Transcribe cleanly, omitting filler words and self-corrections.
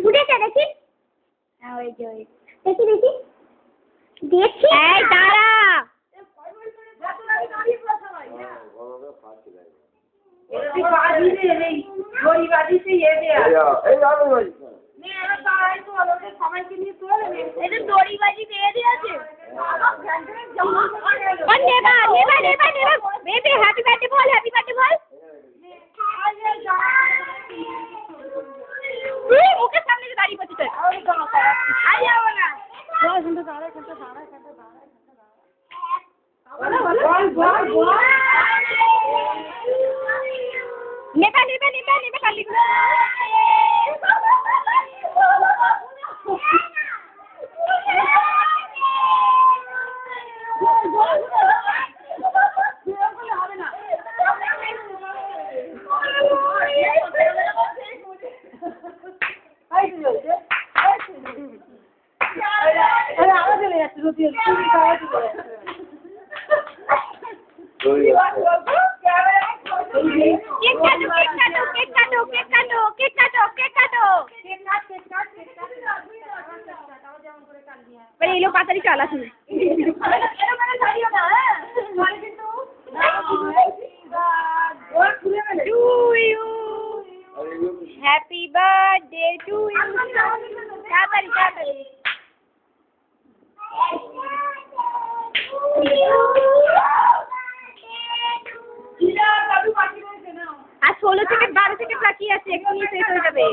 উঠেছে দেখি। হ্যাঁ ওই যে ওই দেখি দেখি দেখি। এই দাঁড়া। দড়িবাজি দিয়ে দিয়েছে। হ্যাপি বার্থডে বল, হ্যাপি বার্থডে বল। ওকে সামনে দাঁড়িয়ে পড়ছিস। নেবা নেবা নেবা নেবা কালি তাড়াতাড়ি চালা তুমি। Happy birthday to you. তাড়াতাড়ি তাড়াতাড়ি। আর 16 থেকে 12 থেকে বাকি আছে, এক্ষুনি শেষ হয়ে যাবে।